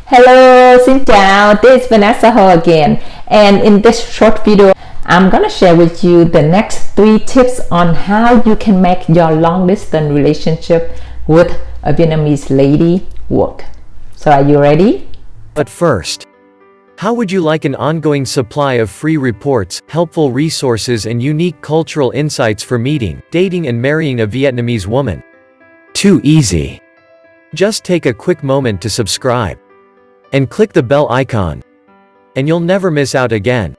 Hello, xin chào, this is Vanessa Ho again, and in this short video I'm gonna share with you the next 3 tips on how you can make your long distance relationship with a Vietnamese lady work. So are you ready? But first, how would you like an ongoing supply of free reports, helpful resources and unique cultural insights for meeting, dating and marrying a Vietnamese woman? Too easy. Just take a quick moment to subscribe and click the bell icon, and you'll never miss out again.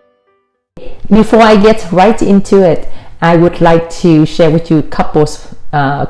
Before I get right into it, I would like to share with you a couple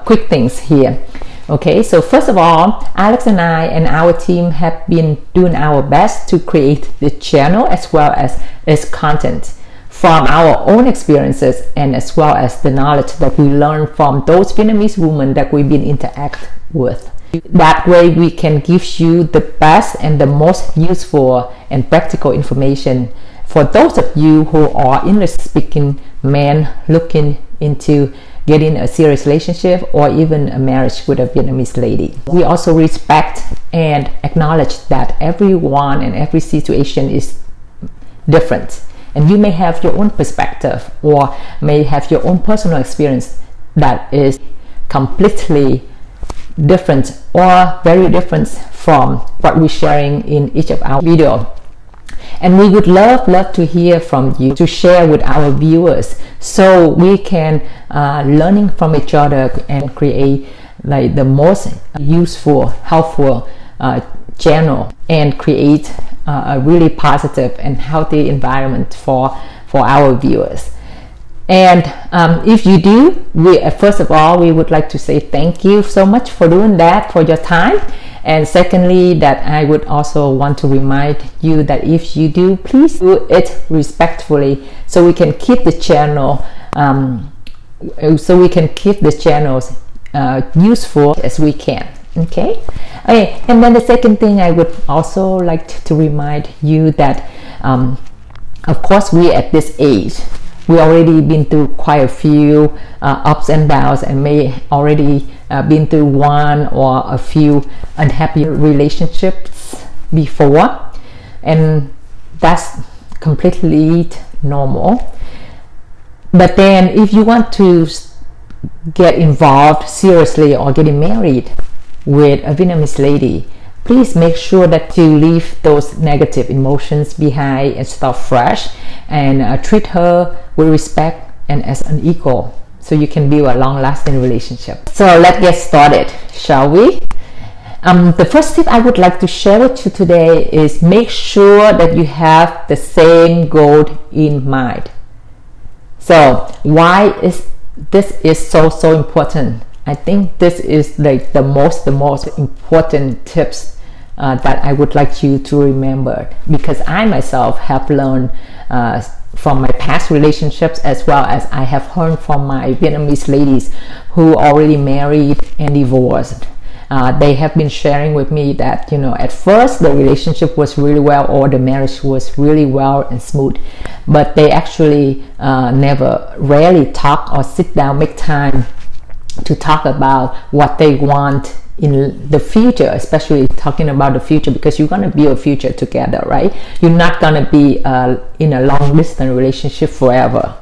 quick things here. Okay, so first of all, Alex and I and our team have been doing our best to create the channel as well as its content from our own experiences and as well as the knowledge that we learn from those Vietnamese women that we've been interact with. That way we can give you the best and the most useful and practical information for those of you who are English-speaking men looking into getting a serious relationship or even a marriage with a Vietnamese lady. We also respect and acknowledge that everyone and every situation is different, and you may have your own perspective or may have your own personal experience that is completely different or very different from what we're sharing in each of our videos. And we would love to hear from you, to share with our viewers, so we can learning from each other and create like the most useful, helpful channel and create a really positive and healthy environment for our viewers. And if you do, first of all, we would like to say thank you so much for doing that, for your time. And secondly, that I would also want to remind you that if you do, please do it respectfully, so we can keep the channel useful as we can. Okay, and then the second thing I would also like to remind you that of course we at this age, we already been through quite a few ups and downs, and may already been through one or a few unhappy relationships before, and that's completely normal. But then if you want to get involved seriously or getting married with a Vietnamese lady, please make sure that you leave those negative emotions behind and start fresh, and treat her with respect and as an equal, so you can build a long-lasting relationship. So let's get started, shall we? The first tip I would like to share with you today is make sure that you have the same goal in mind. So why is this so important? I think this is like the most important tips that I would like you to remember, because I myself have learned from my past relationships, as well as I have heard from my Vietnamese ladies who already married and divorced. They have been sharing with me that, you know, at first the relationship was really well, or the marriage was really well and smooth, but they actually rarely talk or sit down, make time to talk about what they want in the future, especially talking about the future, because you're going to build a future together, right? You're not going to be in a long distance relationship forever.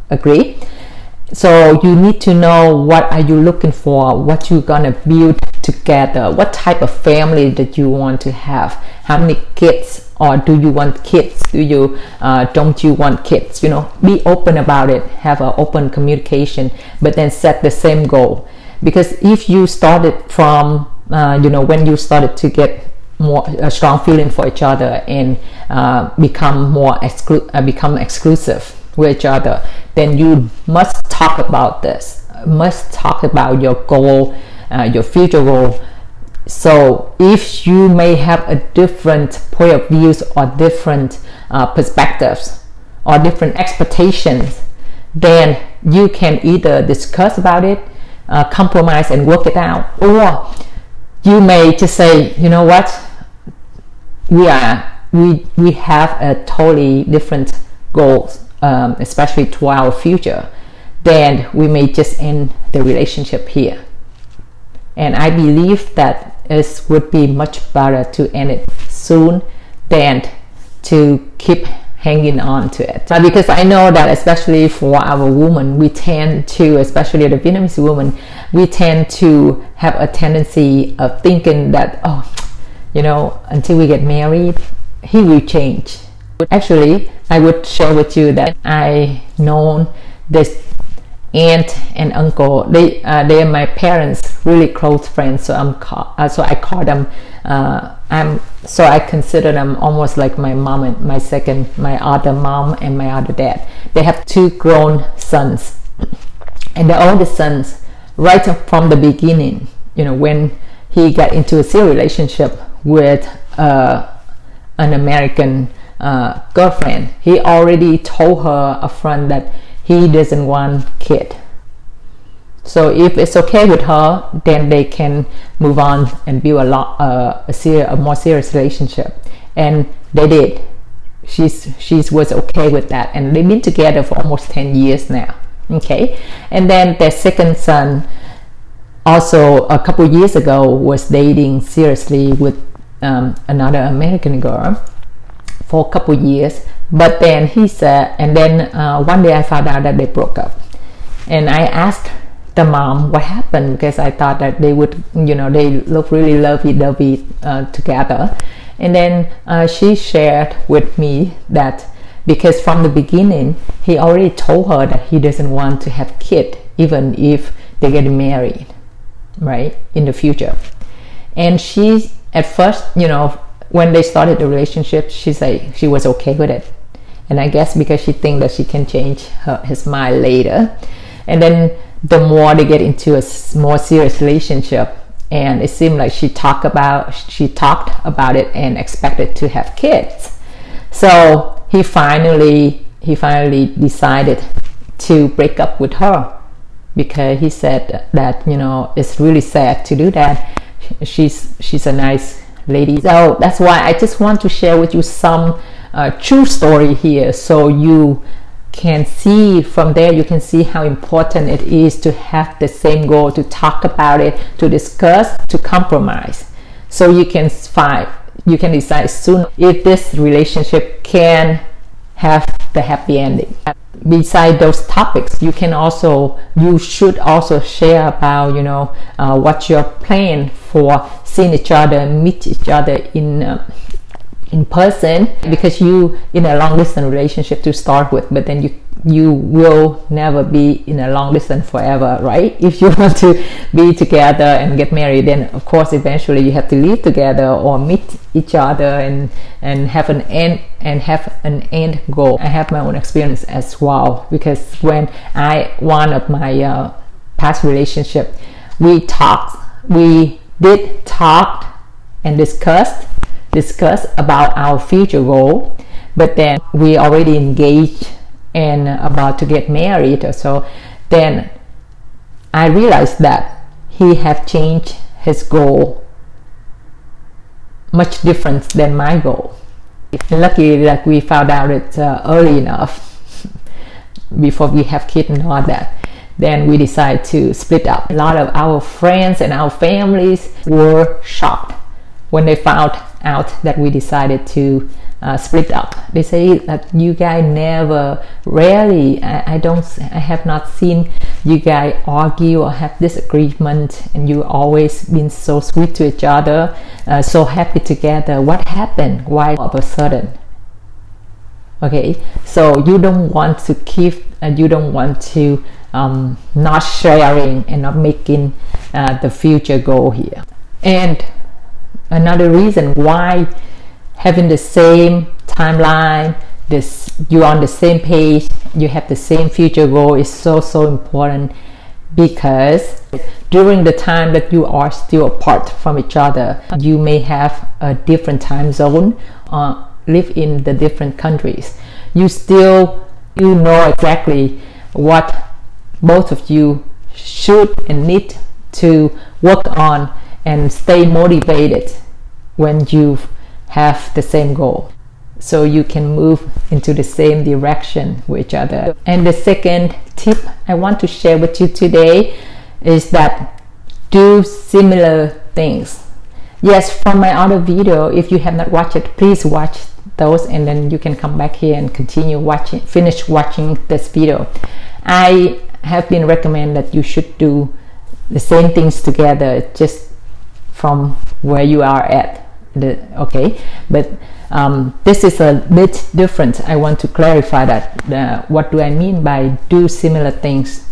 Agree? So you need to know what are you looking for, what you're going to build together, what type of family that you want to have, how many kids, or do you want kids, don't you want kids? You know, be open about it, have an open communication, but then set the same goal. Because if you started from when you started to get more a strong feeling for each other and become exclusive with each other, then you must talk about this, must talk about your goal, your future goal. So if you may have a different point of views or different perspectives or different expectations, then you can either discuss about it, compromise and work it out, or you may just say, you know what, we have a totally different goals, especially to our future, then we may just end the relationship here. And I believe that it would be much better to end it soon than to keep hanging on to it. Because I know that especially for our women, we tend to, especially the Vietnamese women, we tend to have a tendency of thinking that, oh, you know, until we get married, he will change. Actually, I would share with you that I known this aunt and uncle. They are my parents' really close friends. So so I call them. So I consider them almost like my mom and my other mom and my other dad. They have 2 grown sons, and the oldest sons, right from the beginning, you know, when he got into a serious relationship with an American girlfriend, he already told her upfront that he doesn't want kid. So if it's okay with her, then they can move on and build a more serious relationship. And they did. She was okay with that, and they've been together for almost 10 years now. Okay, and then their second son, also a couple years ago, was dating seriously with another American girl for a couple years. But then he said, and then one day I found out that they broke up, and I asked the mom what happened, because I thought that they would, you know, they look really lovey-dovey together. And then she shared with me that because from the beginning he already told her that he doesn't want to have kid, even if they get married, right, in the future. And she, at first, you know, when they started the relationship, she was okay with it. And I guess because she thinks that she can change his mind later. And then the more they get into a more serious relationship, and it seemed like she talked about it and expected to have kids. So he finally decided to break up with her, because he said that, you know, it's really sad to do that. She's a nice lady. So that's why I just want to share with you some true story here, so you can see from there, you can see how important it is to have the same goal, to talk about it, to discuss, to compromise, so you can decide soon if this relationship can have the happy ending. Beside those topics, you should also share about, you know, what's your plan for seeing each other, meet each other in person, because you in a long distance relationship to start with, but then you will never be in a long distance forever, right? If you want to be together and get married, then of course eventually you have to live together or meet each other and have an end goal. I have my own experience as well, because when one of my past relationship, we did talk and discuss about our future goal, but then we already engaged and about to get married or so. Then I realized that he had changed his goal much different than my goal. Luckily that we found out it early enough before we have kids and all that. Then we decided to split up. A lot of our friends and our families were shocked when they found out that we decided to split up. They say that you guys rarely, I have not seen you guys argue or have disagreement, and you always been so sweet to each other, so happy together. What happened? Why all of a sudden? Okay, so you don't want to keep, you don't want to not sharing and not making the future goal here. And another reason why having the same timeline, you're on the same page, you have the same future goal is so important, because during the time that you are still apart from each other, you may have a different time zone, live in the different countries. You know exactly what both of you should and need to work on and stay motivated when you have the same goal, so you can move into the same direction with each other. And the second tip I want to share with you today is that do similar things. Yes, from my other video, if you have not watched it, please watch those, and then you can come back here and continue watching, finish watching this video. I have been recommend that you should do the same things together, just from where you are at. Okay, but this is a bit different. I want to clarify that. What do I mean by do similar things?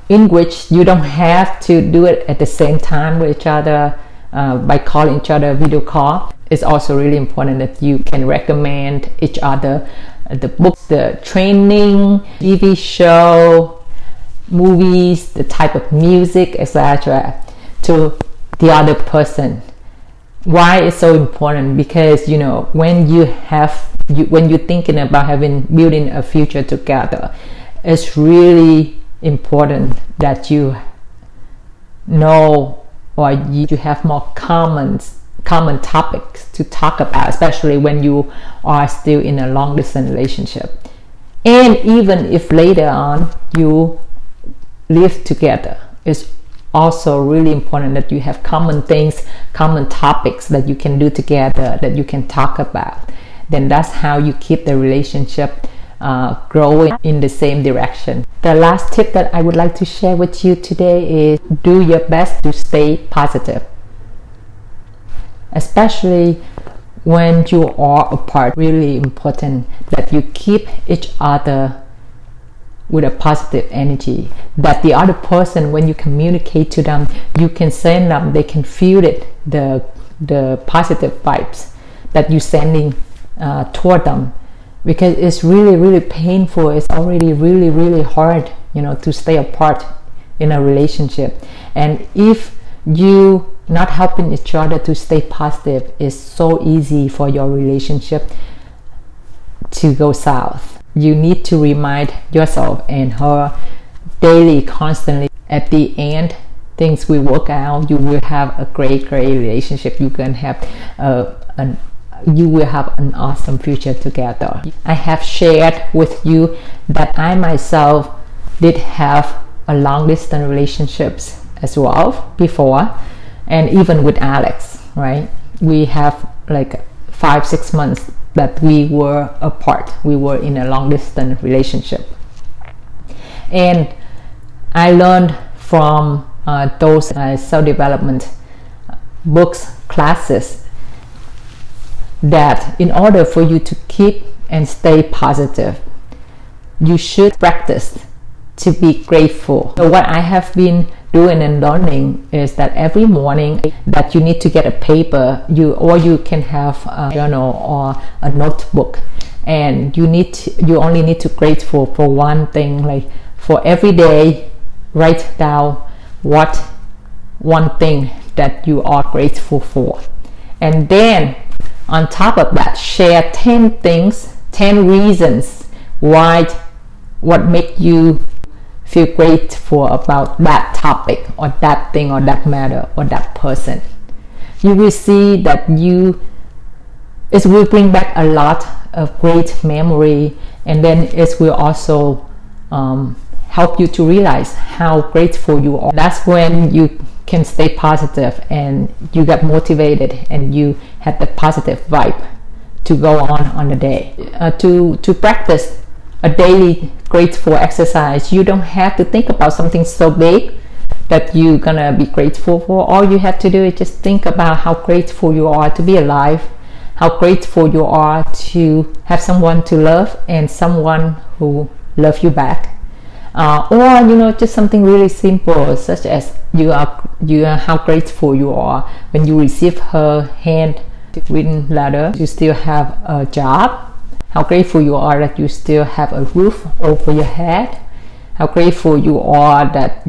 In which you don't have to do it at the same time with each other, by calling each other video call. It's also really important that you can recommend each other the books, the training, TV show, movies, the type of music, etc. to the other person. Why it's so important? Because when you're thinking about building a future together, it's really important that you know, or you have more common topics to talk about, especially when you are still in a long distance relationship. And even if later on you live together, it's also really important that you have common things, common topics that you can do together, that you can talk about. Then that's how you keep the relationship growing in the same direction. The last tip that I would like to share with you today is do your best to stay positive, especially when you are apart. Really important that you keep each other with a positive energy, that the other person, when you communicate to them, you can send them, they can feel it, the positive vibes that you're sending toward them. Because it's really painful. It's already really hard, to stay apart in a relationship. And if you not helping each other to stay positive, it's so easy for your relationship to go south. You need to remind yourself and her daily, constantly. At the end, things will work out. You will have a great relationship. You can have you will have an awesome future together. I have shared with you that I myself did have a long distance relationships as well before, and even with Alex, right? We have like 5-6 months that we were apart. We were in a long distance relationship, and I learned from those self-development books, classes, that in order for you to keep and stay positive, you should practice to be grateful. So what I have been doing and learning is that every morning that you need to get a paper, you can have a journal or a notebook, and you only need to grateful for one thing. Like for every day, write down what one thing that you are grateful for, and then on top of that, share 10 things, 10 reasons what make you feel grateful about that topic or that thing or that matter or that person. You will see that it will bring back a lot of great memory, and then it will also help you to realize how grateful you are. That's when you can stay positive and you get motivated and you have the positive vibe to go on the day. To practice a daily grateful exercise, you don't have to think about something so big that you're gonna be grateful for. All you have to do is just think about how grateful you are to be alive, how grateful you are to have someone to love and someone who loves you back. Or just something really simple, such as how grateful you are when you receive her handwritten letter. You still have a job. How grateful you are that you still have a roof over your head. How grateful you are that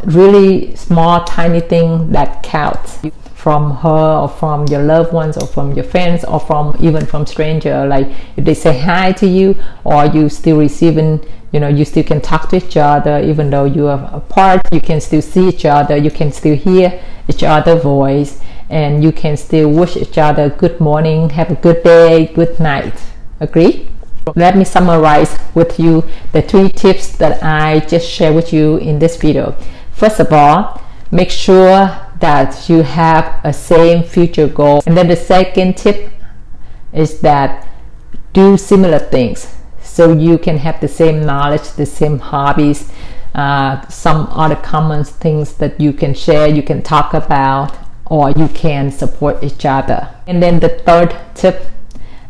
really small, tiny thing that counts from her or from your loved ones or from your friends or even from stranger. Like if they say hi to you, or you still receiving, you still can talk to each other even though you are apart. You can still see each other, you can still hear each other's voice, and you can still wish each other good morning, have a good day, good night. Agree? Let me summarize with you the 3 tips that I just shared with you in this video. First of all, make sure that you have a same future goal. And then the second tip is that do similar things so you can have the same knowledge, the same hobbies, some other common things that you can share, you can talk about, or you can support each other. And then the third tip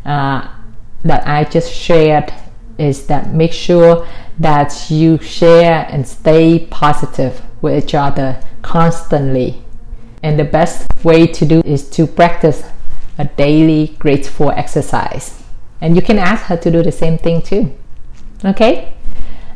that I just shared is that make sure that you share and stay positive with each other constantly. And the best way to do is to practice a daily grateful exercise. And you can ask her to do the same thing too. Okay,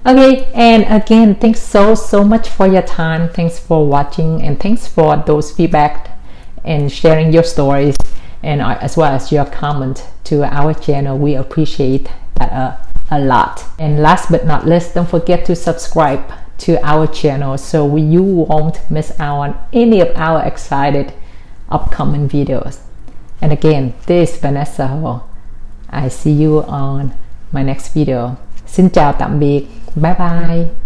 and again, thanks so much for your time. Thanks for watching, and thanks for those feedback and sharing your stories, and as well as your comment to our channel. We appreciate that a lot. And last but not least, don't forget to subscribe to our channel so you won't miss out on any of our excited upcoming videos. And again, this is Vanessa Ho. I see you on my next video. Xin chào tạm biệt. Bye bye.